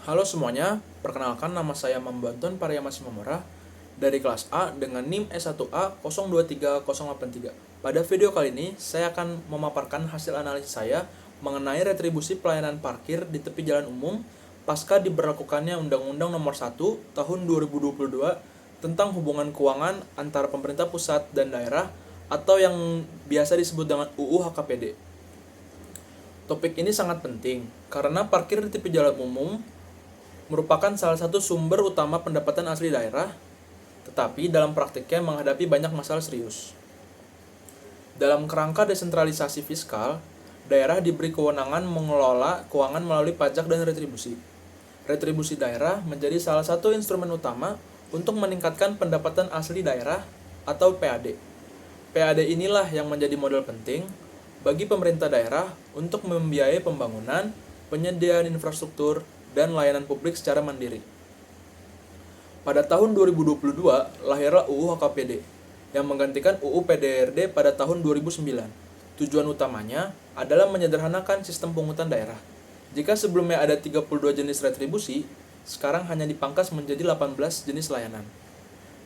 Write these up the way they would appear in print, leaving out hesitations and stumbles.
Halo semuanya, perkenalkan nama saya Mambanton Pariyama Simamora dari kelas A dengan NIM S1A023083. Pada video kali ini, saya akan memaparkan hasil analisis saya mengenai retribusi pelayanan parkir di tepi jalan umum pasca diberlakukannya Undang-Undang Nomor 1 Tahun 2022 tentang hubungan keuangan antara pemerintah pusat dan daerah atau yang biasa disebut dengan UU HKPD. Topik ini sangat penting karena parkir di tepi jalan umum merupakan salah satu sumber utama pendapatan asli daerah, tetapi dalam praktiknya menghadapi banyak masalah serius. Dalam kerangka desentralisasi fiskal, daerah diberi kewenangan mengelola keuangan melalui pajak dan retribusi. Retribusi daerah menjadi salah satu instrumen utama untuk meningkatkan pendapatan asli daerah atau PAD. PAD inilah yang menjadi modal penting bagi pemerintah daerah untuk membiayai pembangunan, penyediaan infrastruktur, dan layanan publik secara mandiri. Pada tahun 2022, lahirlah UU HKPD yang menggantikan UU PDRD pada tahun 2009. Tujuan utamanya adalah menyederhanakan sistem pungutan daerah. Jika sebelumnya ada 32 jenis retribusi, sekarang hanya dipangkas menjadi 18 jenis layanan.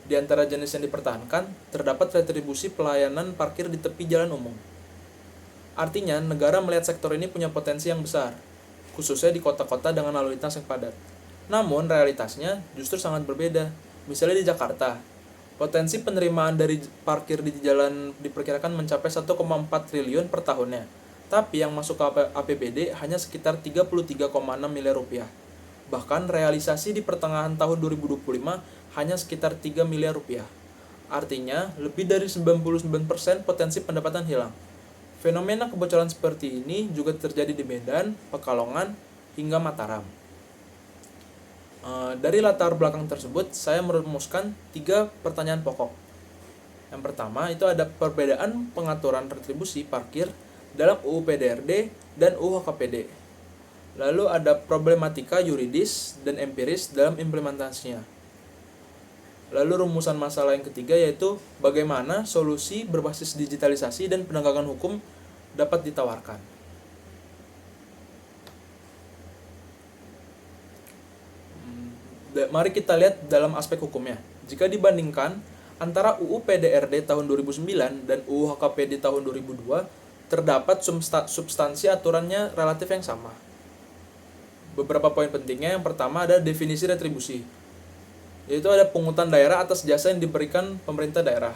Di antara jenis yang dipertahankan, terdapat retribusi pelayanan parkir di tepi jalan umum. Artinya, negara melihat sektor ini punya potensi yang besar, khususnya di kota-kota dengan lalu lintas yang padat. Namun, realitasnya justru sangat berbeda. Misalnya di Jakarta, potensi penerimaan dari parkir di jalan diperkirakan mencapai 1,4 triliun per tahunnya. Tapi yang masuk ke APBD hanya sekitar 33,6 miliar rupiah. Bahkan realisasi di pertengahan tahun 2025 hanya sekitar 3 miliar rupiah. Artinya, lebih dari 99% potensi pendapatan hilang. Fenomena kebocoran seperti ini juga terjadi di Medan, Pekalongan, hingga Mataram. Dari latar belakang tersebut, saya merumuskan 3 pertanyaan pokok. Yang pertama, itu ada perbedaan pengaturan retribusi parkir dalam UU PDRD dan UU HKPD. Lalu ada problematika yuridis dan empiris dalam implementasinya. Lalu rumusan masalah yang ketiga yaitu bagaimana solusi berbasis digitalisasi dan penegakan hukum dapat ditawarkan. Mari kita lihat dalam aspek hukumnya. Jika dibandingkan antara UU PDRD tahun 2009 dan UU HKPD tahun 2002, terdapat substansi aturannya relatif yang sama. Beberapa poin pentingnya, yang pertama ada definisi retribusi, yaitu ada pungutan daerah atas jasa yang diberikan pemerintah daerah.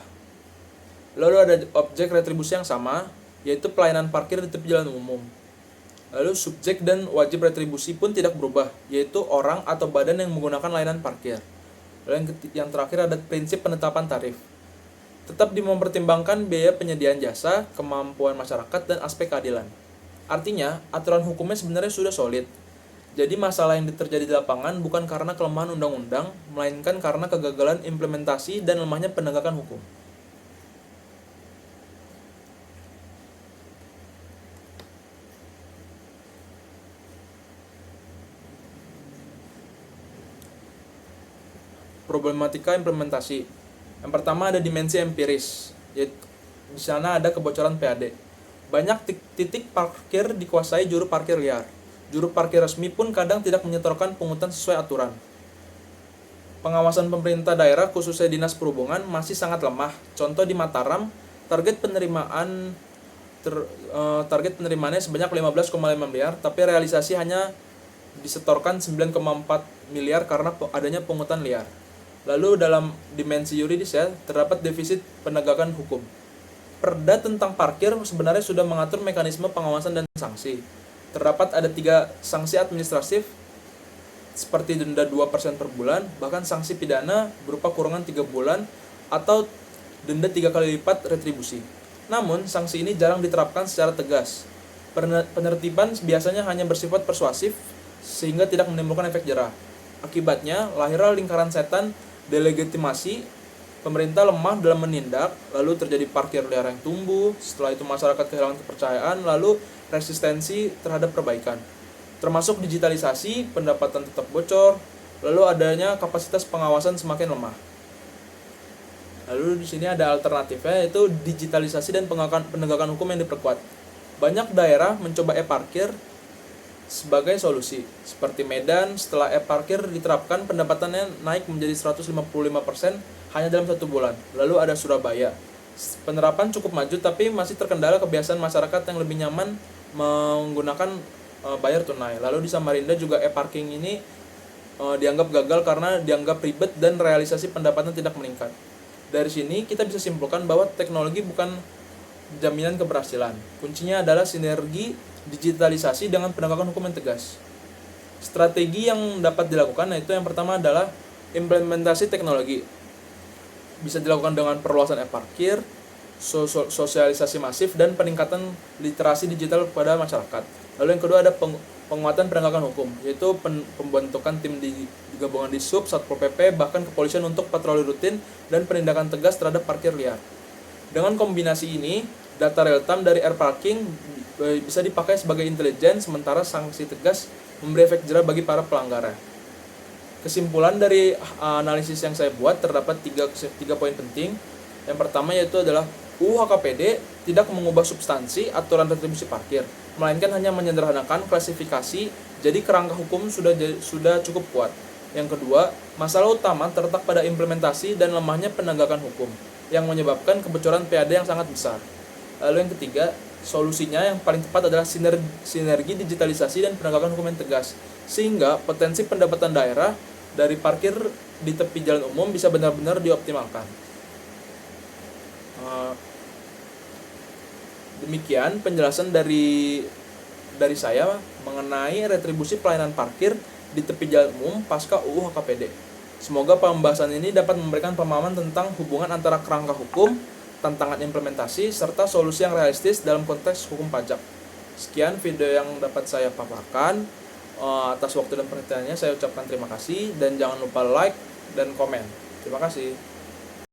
Lalu ada objek retribusi yang sama, yaitu pelayanan parkir di tepi jalan umum. Lalu subjek dan wajib retribusi pun tidak berubah, yaitu orang atau badan yang menggunakan layanan parkir. Lalu yang terakhir ada prinsip penetapan tarif. Tetap mempertimbangkan biaya penyediaan jasa, kemampuan masyarakat, dan aspek keadilan. Artinya, aturan hukumnya sebenarnya sudah solid. Jadi masalah yang terjadi di lapangan bukan karena kelemahan undang-undang, melainkan karena kegagalan implementasi dan lemahnya penegakan hukum. Problematika implementasi. Yang pertama ada dimensi empiris, yaitu di sana ada kebocoran PAD. Banyak titik parkir dikuasai juru parkir liar. Juru parkir resmi pun kadang tidak menyetorkan pungutan sesuai aturan. Pengawasan pemerintah daerah khususnya Dinas Perhubungan masih sangat lemah. Contoh di Mataram, target penerimaannya sebanyak 15,5 miliar, tapi realisasi hanya disetorkan 9,4 miliar karena adanya pungutan liar. Lalu dalam dimensi yuridis terdapat defisit penegakan hukum. Perda tentang parkir sebenarnya sudah mengatur mekanisme pengawasan dan sanksi. Terdapat ada 3 sanksi administratif seperti denda 2% per bulan, bahkan sanksi pidana berupa kurungan 3 bulan atau denda 3 kali lipat retribusi. Namun, sanksi ini jarang diterapkan secara tegas. Penertiban biasanya hanya bersifat persuasif sehingga tidak menimbulkan efek jerah. Akibatnya, lahirlah lingkaran setan delegitimasi, pemerintah lemah dalam menindak, lalu terjadi parkir liar yang tumbuh, setelah itu masyarakat kehilangan kepercayaan, lalu resistensi terhadap perbaikan, termasuk digitalisasi, pendapatan tetap bocor, lalu adanya kapasitas pengawasan semakin lemah. Lalu di sini ada alternatifnya, yaitu digitalisasi dan penegakan hukum yang diperkuat. Banyak daerah mencoba e-parkir sebagai solusi. Seperti Medan, setelah e-parkir diterapkan, pendapatannya naik menjadi 155% hanya dalam 1 bulan. Lalu ada Surabaya. Penerapan cukup maju tapi masih terkendala kebiasaan masyarakat yang lebih nyaman menggunakan bayar tunai. Lalu di Samarinda juga e-parking ini dianggap gagal karena dianggap ribet dan realisasi pendapatan tidak meningkat. Dari sini kita bisa simpulkan bahwa teknologi bukan jaminan keberhasilan. Kuncinya adalah sinergi digitalisasi dengan penegakan hukum yang tegas. Strategi yang dapat dilakukan yaitu yang pertama adalah implementasi teknologi. Bisa dilakukan dengan perluasan e-parkir, sosialisasi masif, dan peningkatan literasi digital kepada masyarakat. Lalu yang kedua ada penguatan penegakan hukum, yaitu pembentukan tim di gabungan di Sub, Satpol PP, bahkan kepolisian untuk patroli rutin dan penindakan tegas terhadap parkir liar. Dengan kombinasi ini, data real time dari e-parking bisa dipakai sebagai intelijen, sementara sanksi tegas memberi efek jera bagi para pelanggar. Kesimpulan dari analisis yang saya buat terdapat tiga poin penting. Yang pertama yaitu adalah UU HKPD tidak mengubah substansi aturan retribusi parkir, melainkan hanya menyederhanakan klasifikasi, jadi kerangka hukum sudah cukup kuat. Yang kedua, masalah utama terletak pada implementasi dan lemahnya penegakan hukum yang menyebabkan kebocoran PAD yang sangat besar. Lalu yang ketiga, solusinya yang paling tepat adalah sinergi digitalisasi dan penegakan hukum yang tegas, sehingga potensi pendapatan daerah dari parkir di tepi jalan umum bisa benar-benar dioptimalkan. Demikian penjelasan dari saya mengenai retribusi pelayanan parkir di tepi jalan umum pasca UU HKPD. Semoga pembahasan ini dapat memberikan pemahaman tentang hubungan antara kerangka hukum, tantangan implementasi, serta solusi yang realistis dalam konteks hukum pajak. Sekian video yang dapat saya paparkan. Atas waktu dan perhatiannya saya ucapkan terima kasih, dan jangan lupa like dan komen. Terima kasih.